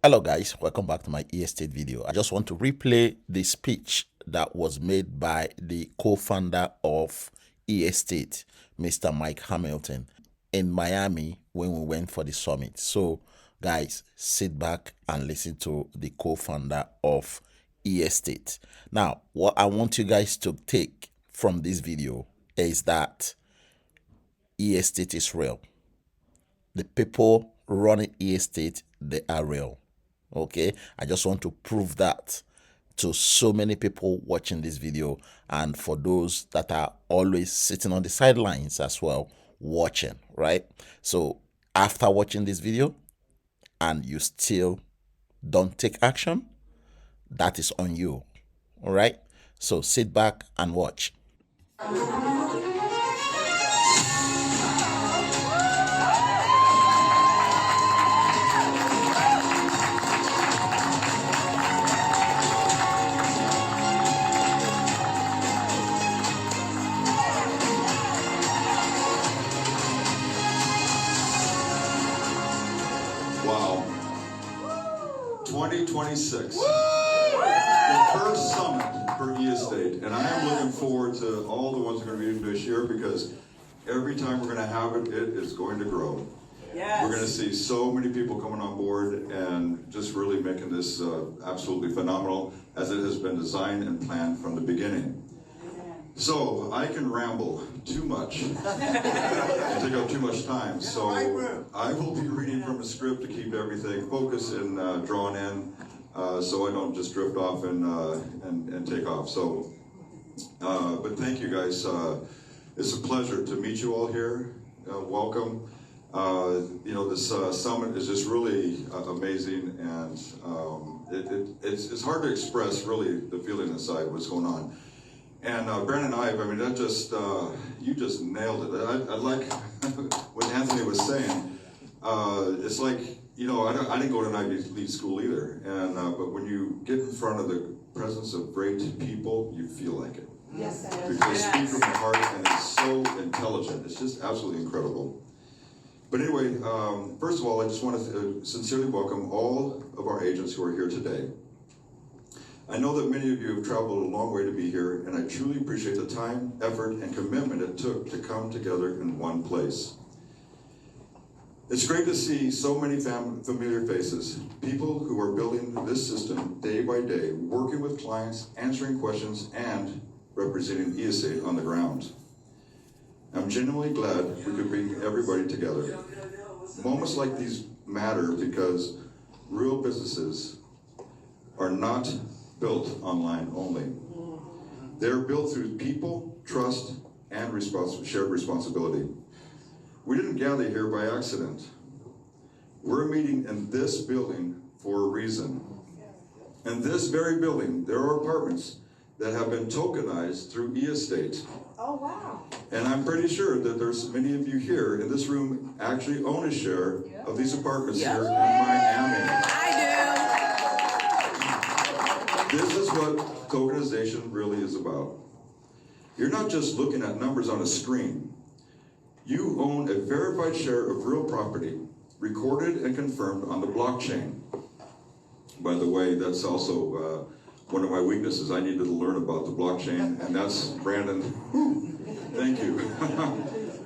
Hello guys, welcome back to my estate video. I just want to replay the speech that was made by the co-founder of estate, Mr. Mike Hamilton, in Miami when we went for the summit. So guys, sit back and listen to the co-founder of estate. Now, what I want you guys to take from this video is that estate is real. The people running estate, they are real. Okay, I just want to prove that to so many people watching this video, and for those that are always sitting on the sidelines as well watching, right? So after watching this video and you still don't take action, that is on you. All right, so sit back and watch. Wow. 2026. The first summit for eEstate. And I am looking forward to all the ones that are going to be this year, because every time we're going to have it, it is going to grow. Yes. We're going to see so many people coming on board and just really making this absolutely phenomenal, as it has been designed and planned from the beginning. So I can ramble too much and take up too much time. So I will be reading from a script to keep everything focused and drawn in, so I don't just drift off and take off. So, but thank you guys. It's a pleasure to meet you all here. Welcome. You know, this summit is just really amazing, and it's hard to express really the feeling inside what's going on. And Brandon and I mean, that just, you just nailed it. I like what Anthony was saying. It's like, you know, I didn't go to an Ivy League school either. And but when you get in front of the presence of great people, you feel like it. Yes, because they speak from the heart, and it's so intelligent. It's just absolutely incredible. But anyway, first of all, I just want to sincerely welcome all of our agents who are here today. I know that many of you have traveled a long way to be here, and I truly appreciate the time, effort, and commitment it took to come together in one place. It's great to see so many familiar faces, people who are building this system day by day, working with clients, answering questions, and representing eEstate on the ground. I'm genuinely glad we could bring everybody together. Moments like these matter because real businesses are not built online only. They're built through people, trust, and shared responsibility. We didn't gather here by accident. We're meeting in this building for a reason. In this very building, there are apartments that have been tokenized through eEstate. Oh, wow. And I'm pretty sure that there's many of you here in this room actually own a share of these apartments here in Miami. This is what tokenization really is about. You're not just looking at numbers on a screen. You own a verified share of real property, recorded and confirmed on the blockchain. By the way, that's also one of my weaknesses. I needed to learn about the blockchain, and that's Brandon. Thank you.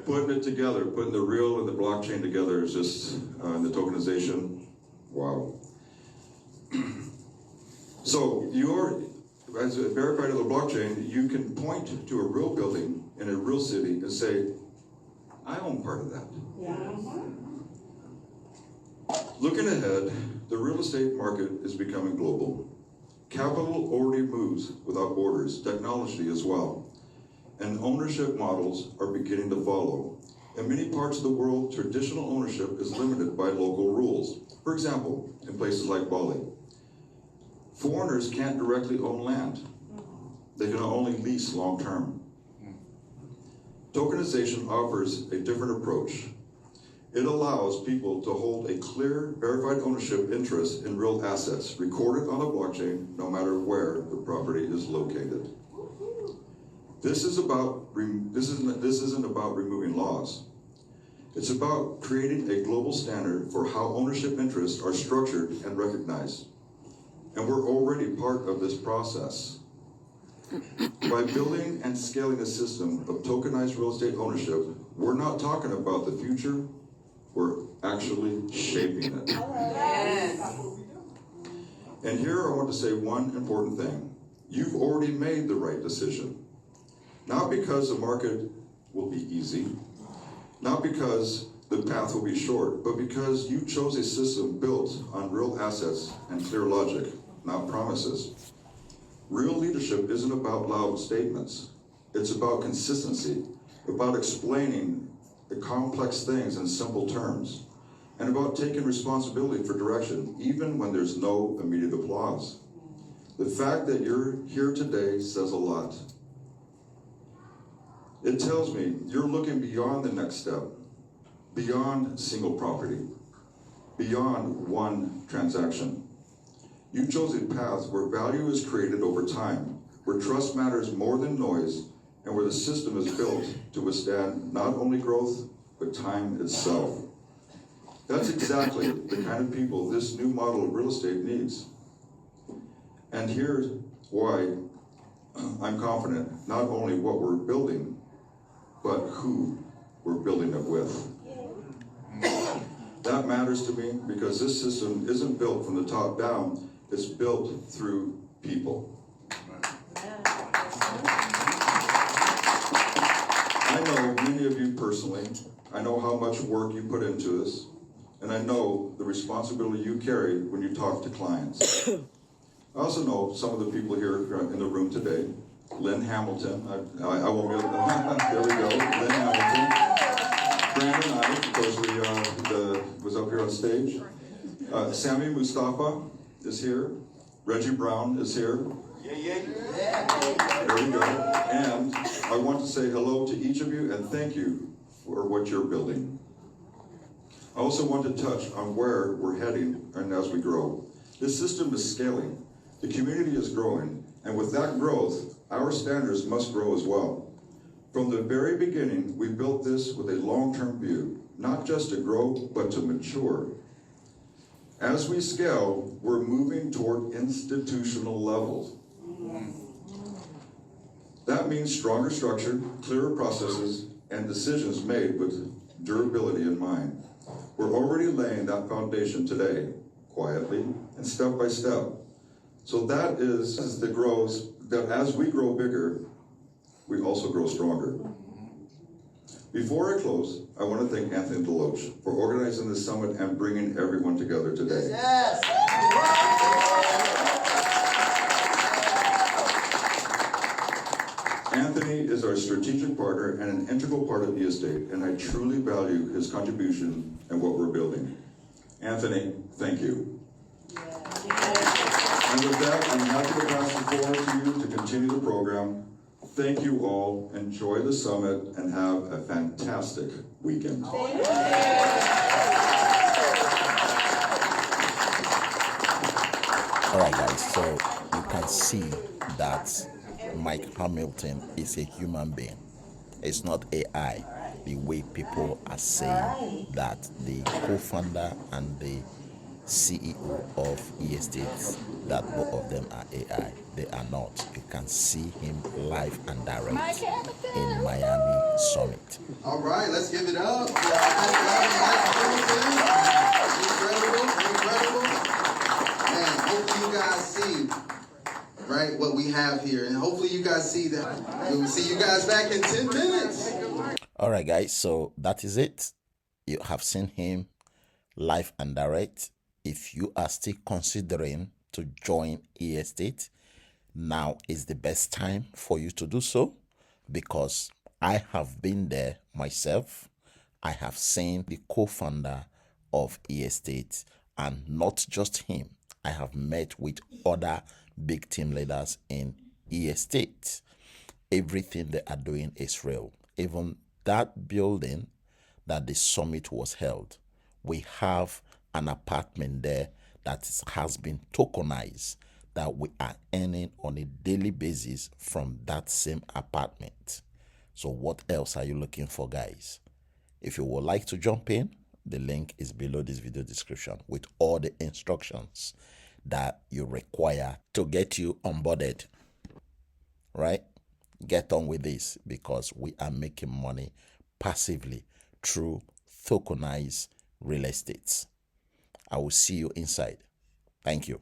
Putting it together, putting the real and the blockchain together is just, the tokenization, wow. So as verified on the blockchain, you can point to a real building in a real city and say, I own part of that. Yeah. Looking ahead, the real estate market is becoming global. Capital already moves without borders, technology as well. And ownership models are beginning to follow. In many parts of the world, traditional ownership is limited by local rules. For example, in places like Bali, foreigners can't directly own land. They can only lease long-term. Tokenization offers a different approach. It allows people to hold a clear, verified ownership interest in real assets, recorded on a blockchain, no matter where the property is located. This isn't about removing laws. It's about creating a global standard for how ownership interests are structured and recognized. And we're already part of this process. By building and scaling a system of tokenized real estate ownership, we're not talking about the future, we're actually shaping it. And here I want to say one important thing. You've already made the right decision. Not because the market will be easy, not because the path will be short, but because you chose a system built on real assets and clear logic, not promises. Real leadership isn't about loud statements. It's about consistency, about explaining the complex things in simple terms, and about taking responsibility for direction, even when there's no immediate applause. The fact that you're here today says a lot. It tells me you're looking beyond the next step, beyond single property, beyond one transaction. You chose a path where value is created over time, where trust matters more than noise, and where the system is built to withstand not only growth, but time itself. That's exactly the kind of people this new model of real estate needs. And here's why I'm confident, not only what we're building, but who we're building it with. That matters to me because this system isn't built from the top down, it's built through people. I know many of you personally. I know how much work you put into this, and I know the responsibility you carry when you talk to clients. I also know some of the people here in the room today. Lynn Hamilton, I won't be able to, there we go, Lynn Hamilton. Brandon Knight, of course, was up here on stage. Sammy Mustafa is here. Reggie Brown is here. There we go. And I want to say hello to each of you and thank you for what you're building. I also want to touch on where we're heading and as we grow. This system is scaling. The community is growing. And with that growth, our standards must grow as well. From the very beginning, we built this with a long-term view, not just to grow, but to mature. As we scale, we're moving toward institutional levels. That means stronger structure, clearer processes, and decisions made with durability in mind. We're already laying that foundation today, quietly and step by step. So that is the growth, that as we grow bigger, we also grow stronger. Before I close, I want to thank Anthony Deloach for organizing this summit and bringing everyone together today. Yes. Anthony is our strategic partner and an integral part of eEstate, and I truly value his contribution and what we're building. Anthony, thank you. And with that, I'm happy to pass the floor to you to continue the program. Thank you all, enjoy the summit, and have a fantastic weekend. All right, guys, so you can see that Mike Hamilton is a human being. It's not AI, the way people are saying that the co-founder and the CEO of eEstate, that both of them are AI. They are not. You can see him live and direct in Miami Summit. All right, let's give it up. Incredible. And hopefully you guys see, right, what we have here. And hopefully you guys see that. We'll see you guys back in 10 minutes. All right, guys, so that is it. You have seen him live and direct. If you are still considering to join eEstate, now is the best time for you to do so, because I have been there myself. I have seen the co-founder of eEstate, and not just him. I have met with other big team leaders in eEstate. Everything they are doing is real. Even that building that the summit was held, we have an apartment there that has been tokenized, that we are earning on a daily basis from that same apartment. So what else are you looking for, guys? If you would like to jump in, the link is below this video description with all the instructions that you require to get you onboarded. Right? Get on with this, because we are making money passively through tokenized real estate. I will see you inside. Thank you.